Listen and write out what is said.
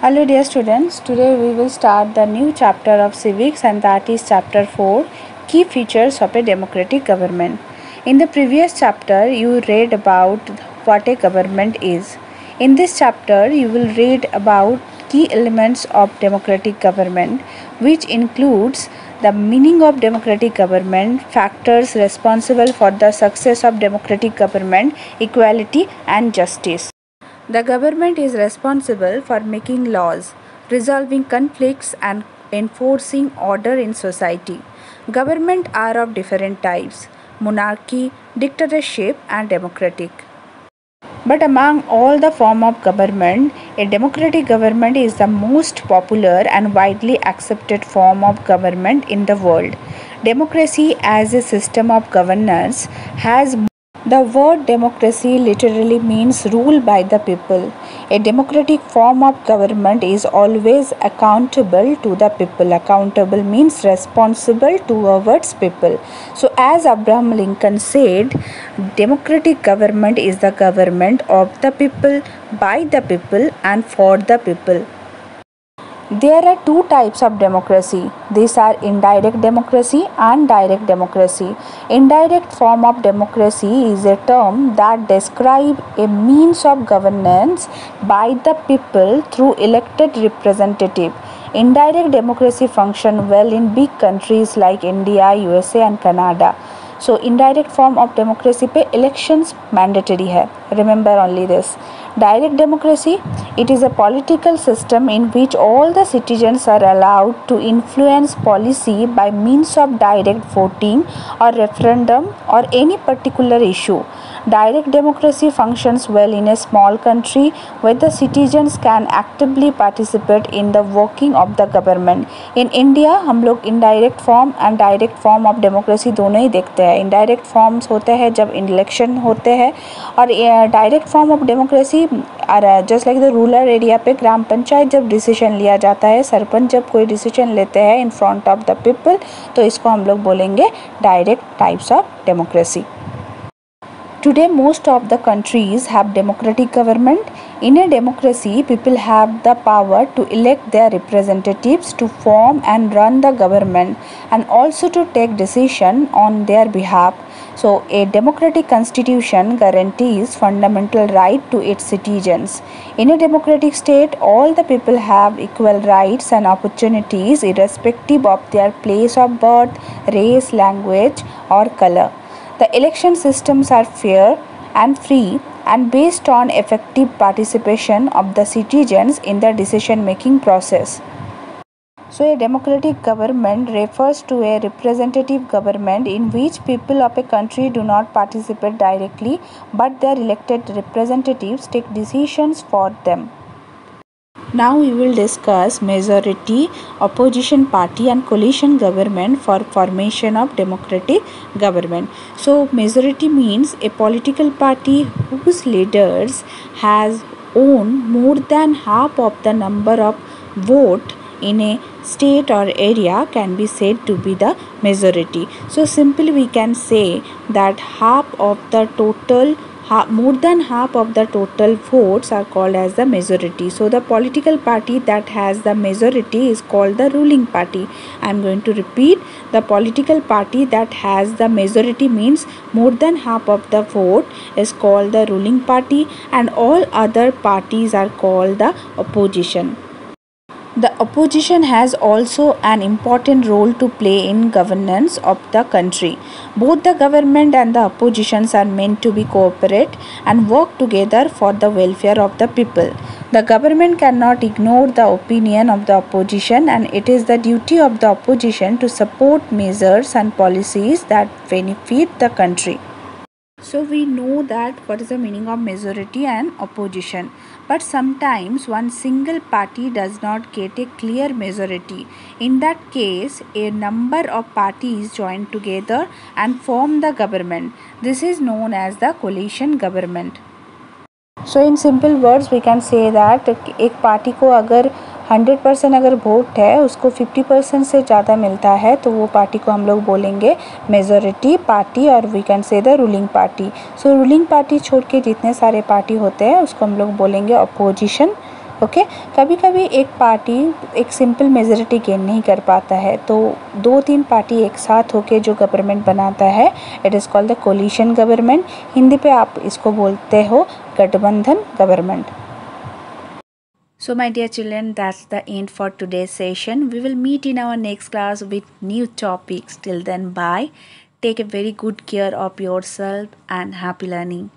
Hello dear students, today we will start the new chapter of civics and that is chapter 4, Key Features of a Democratic Government. In the previous chapter you read about what a government is. In this chapter you will read about key elements of democratic government, which includes the meaning of democratic government, factors responsible for the success of democratic government, equality and justice. The government is responsible for making laws, resolving conflicts and enforcing order in society. Government are of different types: monarchy, dictatorship and democratic. But among all the form of government, a democratic government is the most popular and widely accepted form of government in the world. Democracy as a system of governance has. The word democracy literally means rule by the people. A democratic form of government is always accountable to the people. Accountable means responsible towards people. So as Abraham Lincoln said, democratic government is the government of the people, by the people and for the people. There are two types of democracy. These are indirect democracy and direct democracy. Indirect form of democracy is a term that describes a means of governance by the people through elected representative. Indirect democracy function well in big countries like India, USA and Canada. So indirect form of democracy पे elections mandatory है. Remember only this. Direct democracy, it is a political system in which all the citizens are allowed to influence policy by means of direct voting or referendum or any particular issue. Direct democracy functions well in a small country where the citizens can actively participate in the working of the government. In India हम लोग indirect form and direct form of democracy दोनों ही देखते हैं. Indirect forms होते हैं जब election होते हैं और direct form of democracy just like the rural area पे ग्राम पंचायत जब डिसीजन लिया जाता है, सरपंच जब कोई डिसीजन लेते हैं in front of the people, तो इसको हम लोग बोलेंगे direct types of democracy. Today, most of the countries have democratic government. In a democracy, people have the power to elect their representatives to form and run the government and also to take decision on their behalf. So, a democratic constitution guarantees fundamental right to its citizens. In a democratic state, all the people have equal rights and opportunities irrespective of their place of birth, race, language or color. The election systems are fair and free and based on effective participation of the citizens in the decision-making process. So a democratic government refers to a representative government in which people of a country do not participate directly, but their elected representatives take decisions for them. Now we will discuss majority, opposition party and coalition government for formation of democratic government. So majority means a political party whose leaders has own more than half of the number of vote in a state or area can be said to be the majority. So simply we can say that more than half of the total votes are called as the majority. So the political party that has the majority is called the ruling party. I am going to repeat, the political party that has the majority means more than half of the vote is called the ruling party and all other parties are called the opposition. The opposition has also an important role to play in governance of the country. Both the government and the oppositions are meant to be cooperate and work together for the welfare of the people. The government cannot ignore the opinion of the opposition and it is the duty of the opposition to support measures and policies that benefit the country. So we know that what is the meaning of majority and opposition. But sometimes one single party does not get a clear majority. In that case, a number of parties join together and form the government. This is known as the coalition government. So in simple words we can say that एक party को अगर 100% अगर vote है उसको 50% से ज़्यादा मिलता है तो वो पार्टी को हम लोग बोलेंगे मेजॉरिटी पार्टी और we can say the ruling party. So ruling party छोड़ के जितने सारे पार्टी होते हैं उसको हम लोग बोलेंगे अपोजिशन ओके कभी कभी एक पार्टी एक सिंपल मेजॉरिटी गेन नहीं कर पाता है, तो 2-3 पार्टी एक साथ होके जो गवर्नमेंट बनाता है, it is called the coalition government. Hindi पे आप इसको बोलते हो गठबंधन government. So my dear children, that's the end for today's session. We will meet in our next class with new topics. Till then, bye. Take a very good care of yourself and happy learning.